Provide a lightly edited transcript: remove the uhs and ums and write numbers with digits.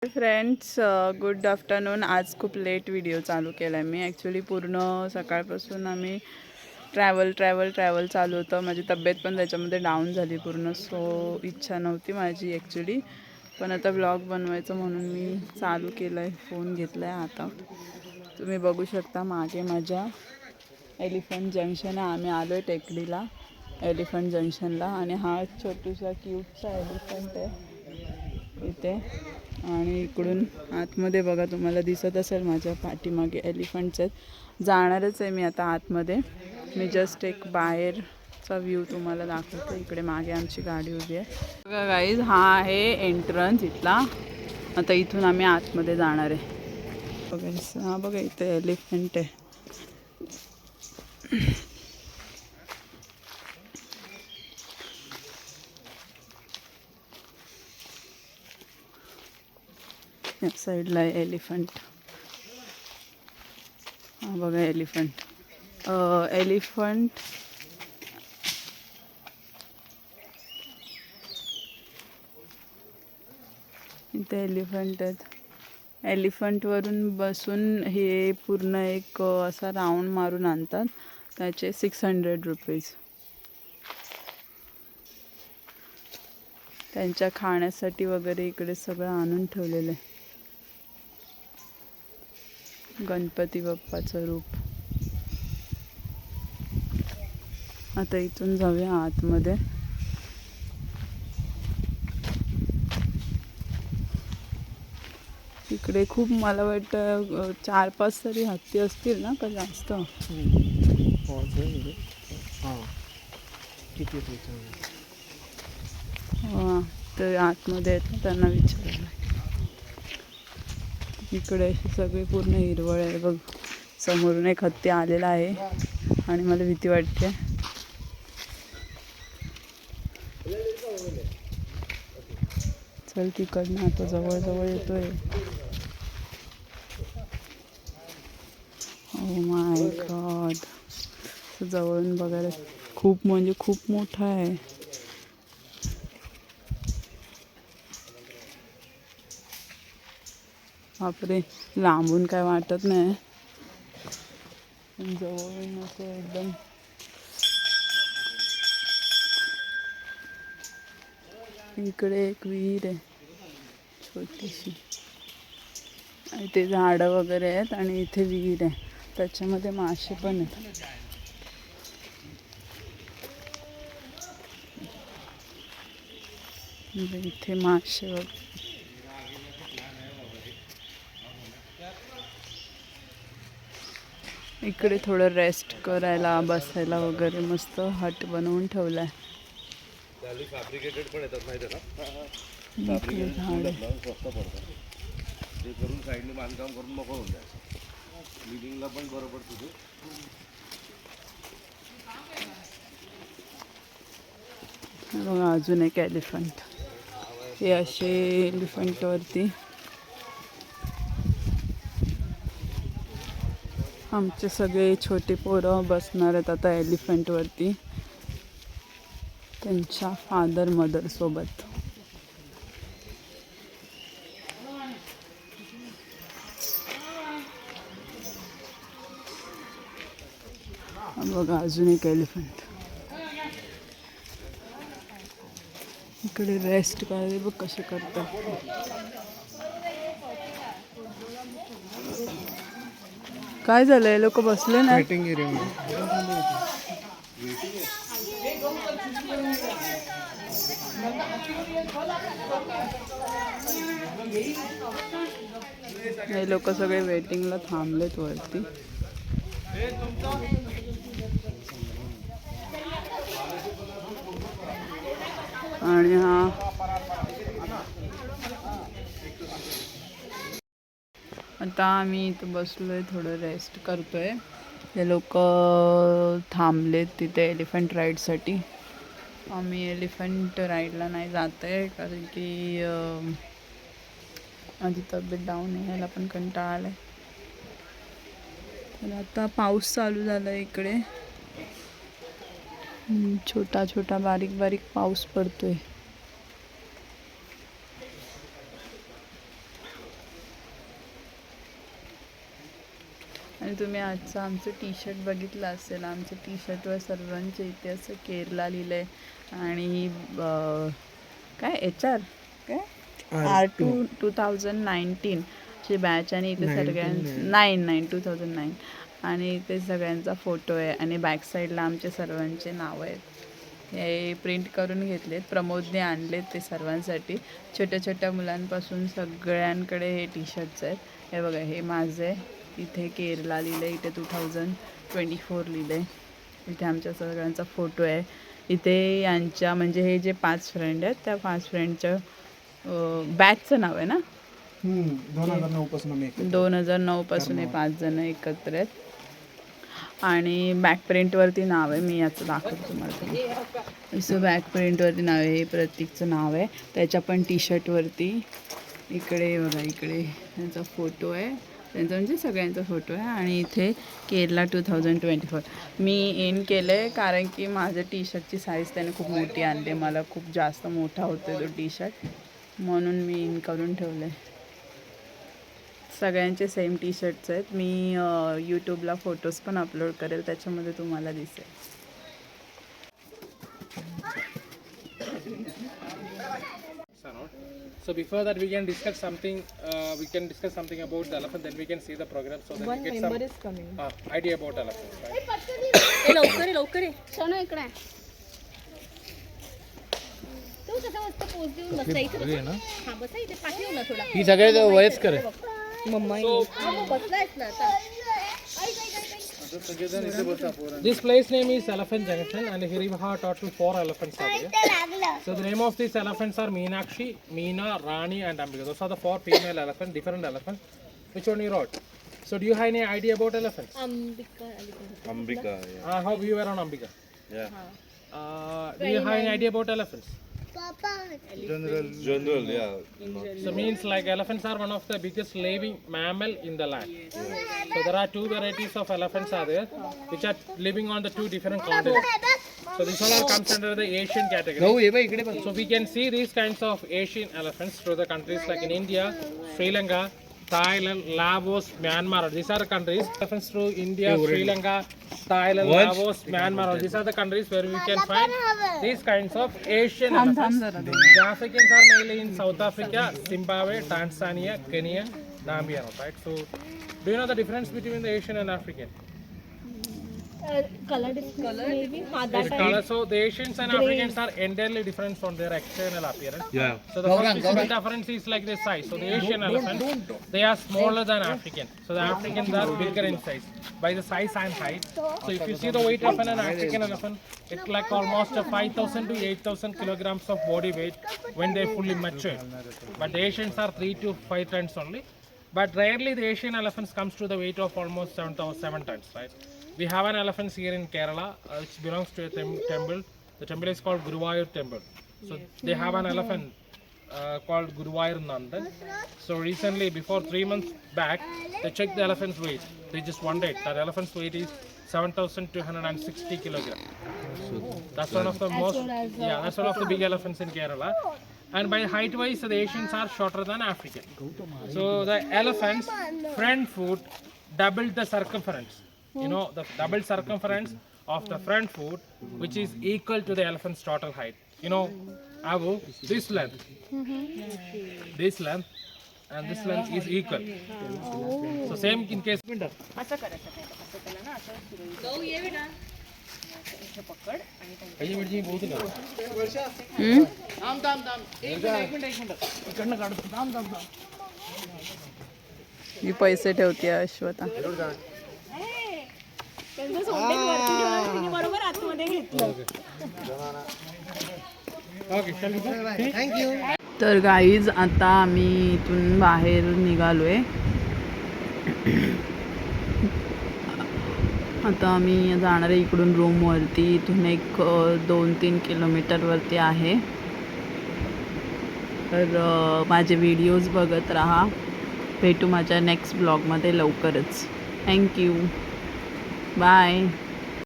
Friends, good afternoon. आज खूप late video चालू केला आहे मी. ॲक्च्युली पूर्ण सकाळपासून आम्ही ट्रॅव्हल चालू होतं. माझी तब्येत पण त्याच्यामध्ये डाऊन झाली पूर्ण. सो इच्छा नव्हती माझी ॲक्च्युली, पण आता व्लॉग बनवायचं म्हणून मी चालू केलं आहे. फोन घेतला आहे आता. तुम्ही बघू शकता मागे माझ्या एलिफंट जंक्शन आहे. आम्ही आलो आहे टेकडीला एलिफंट जंक्शनला. आणि हा छोटूसा क्यूटचा एलिफंट आहे इथे. आणि इकडून आतमध्ये बघा, तुम्हाला दिसत असेल माझ्या पाठीमागे एलिफंट्स आहेत. जाणारच आहे मी आता आतमध्ये. मी जस्ट एक बाहेरचा व्ह्यू तुम्हाला दाखवते. इकडे मागे आमची गाडी उभी आहे बघा गाईज. हा आहे एंट्रन्स इथला. आता इथून आम्ही आतमध्ये जाणार आहे बघा. हा बघा इथे एलिफंट आहे. या साईडला आहे एलिफंट. हा बघा एलिफंट. इथे एलिफंट आहेत. एलिफंटवरून बसून हे पूर्ण एक असा राऊंड मारून आणतात. त्याचे 600 रुपीज. त्यांच्या खाण्यासाठी वगैरे इकडे सगळं आणून ठेवलेलं आहे. गणपती बाप्पाचं रूप. आता इथून जाऊया आतमध्ये. इकडे खूप, मला वाटतं 4-5 तरी हत्ती असतील ना, का जास्त? तर आतमध्ये येतं त्यांना विचारायला. इकडे अशी सगळी पूर्ण हिरवळ आहे बघ. समोरून एक हत्ती आलेला आहे आणि मला भीती वाटते. चल तिकडनं आता जवळ येतोय. Oh my God. जवळून बघायला खूप, म्हणजे खूप मोठा आहे. बापरे, लांबून काय वाटत नाही, जवळून असं एकदम. इकडे एक विहीर आहे छोटीशी. इथे झाडं वगैरे आहेत आणि इथे विहीर आहे. त्याच्यामध्ये मासे पण आहेत. इथे मासे वगैरे. इकडे थोडं रेस्ट करायला, बसायला वगैरे मस्त हट बनवून ठेवलाय. फॅब्रिकेटेड पण येतात माहिती आहे ना. इकडे झाड स्वस्त पडतात. ते करून साईडने बांधकाम करून मोकळं होऊन जायचं. लिव्हिंगला पण बरोबर तुझे. बघा अजून एक एलिफंट. हे असे एलिफंटवरती आमचे सगळे छोटे पोरं बसणार आहेत आता एलिफंटवरती त्यांच्या फादर मदर सोबत. बघा अजून एक एलिफंट. इकडे रेस्ट करायला बघ कसे करतात. काय झालंय, लोक बसले ना. हे लोक सगळे वेटिंगला थांबलेत वरती. आणि हा आता आम्ही इथं बसलोय, थोडं रेस्ट करतोय. हे लोक थांबलेत तिथे एलिफंट राईडसाठी. आम्ही एलिफंट राईडला नाही जात आहे कारण की माझी तब्येत डाऊन आहे. ह्याला पण कंटाळा आलाय. तर आता पाऊस चालू झाला इकडे. छोटा छोटा बारीक बारीक पाऊस पडतोय. आणि तुम्ही आजचं आमचं टी शर्ट बघितलं असेल. आमच्या टी शर्टवर सर्वांच्या इथे असं केरला लिहिलं आहे आणि काय HR काय R2 2019 ची बॅच आणि इथे सगळ्यां 2009 आणि इथे सगळ्यांचा फोटो आहे आणि बॅक साईडला आमचे सर्वांचे नावं आहेत. हे प्रिंट करून घेतलेत, प्रमोदने आणलेत ते सर्वांसाठी. छोट्या छोट्या मुलांपासून सगळ्यांकडे हे टी शर्ट्स आहेत. हे बघा, हे माझं आहे. इथे केरला लिहिलं आहे, इथे 2024 लिहिलं आहे. इथे आमच्या सगळ्यांचा फोटो आहे. इथे यांच्या म्हणजे हे जे 5 फ्रेंड आहेत त्या 5 फ्रेंडचं बॅचचं नाव आहे ना. 2009 पासून हे 5 जण एकत्र आहेत. आणि बॅक प्रिंटवरती नाव आहे. मी याचं दाखवतो तुम्हाला. असं बॅक प्रिंटवरती नाव आहे. हे प्रतीकचं नाव आहे. त्याच्या पण टी शर्टवरती इकडे बघा, इकडे त्यांचा फोटो आहे. त्यांचा म्हणजे सगळ्यांचा फोटो आहे. आणि इथे केरला 2024. मी इन केलं आहे कारण की माझ्या टी शर्टची साईज त्याने खूप मोठी आणली. मला खूप जास्त मोठा होतो तो टी शर्ट, म्हणून मी इन करून ठेवलं आहे. सगळ्यांचे सेम टी शर्ट्स आहेत. मी यूट्यूबला फोटोज पण अपलोड करेल, त्याच्यामध्ये तुम्हाला दिसेल. So before that we can discuss something. We can discuss something about the elephant. Then we can see the program so that we get some idea about elephants. Right? लवकर ये सोना इकडे. तू कसं मस्त पोज देऊन बसला इथे. हां बसा इथे पाठी येऊ ना थोडा. ही सगळे वयस्कर आहे. मम्मा बसलायस ना आता. This place name is Elephant Junction, and here we have total 4 elephants are there. So the name of these elephants are Meenakshi, Meena, Rani, and Ambika. Those are the 4 female elephants, different elephants. Which one you wrote? So do you have any idea about elephants? Ambika. I hope you were on Ambika. Yeah. Do you have any idea about elephants? General, yeah. So means like elephants are one of the biggest living mammal in the land. So there are 2 varieties of elephants are there, which are living on the 2 different continents. So this all comes under the Asian category. So we can see these kinds of Asian elephants through the countries like in India, Sri Lanka, Thailand, Laos, Myanmar. These are the countries. Elephants through India, Sri Lanka, Thailand, Laos, Myanmar. These are the countries where we can find these kinds of Asian elephants. The Africans are mainly in South Africa, Zimbabwe, Tanzania, Kenya, Namibia. Right. So, do you know the difference between the Asian and African? Color maybe. The color. So the Asians and Africans are entirely different from their external appearance. Yeah. So the first visible difference is like the size. So the Asian elephants, they are smaller than African. So the Africans are bigger in size by the size and height. So if you see the weight of an African elephant, it's like almost 5,000 to 8,000 kilograms of body weight when they fully mature. But the Asians are 3 to 5 tons only. But rarely the Asian elephants comes to the weight of almost 7 tons, right? We have an elephant here in Kerala, which belongs to a temple. The temple is called Guruvayur Temple. So they have an elephant called Guruvayur Nandan. So recently, before 3 months back, they checked the elephant's weight. They just one day. That elephant's weight is 7,260 kilograms. That's one of the that's one of the big elephants in Kerala. And by height wise, the Asians are shorter than African. So the elephant's front foot doubled the circumference. You know, the double circumference of the front foot, which is equal to the elephant's total height. You know, Abu, this length, this length, and this length is equal. So same in case. मी पैसे ठेवते अश्वता. बरोबर आतमध्ये घेतलं. तर guys आता आम्ही इथून बाहेर निघालोय. आता आम्ही जाणार आहे इकडून रूमवरती. इथून एक 2-3 किलोमीटरवरती आहे. तर माझे व्हिडिओज बघत राहा. भेटू माझ्या नेक्स्ट ब्लॉगमध्ये लवकरच. थँक्यू. बाय.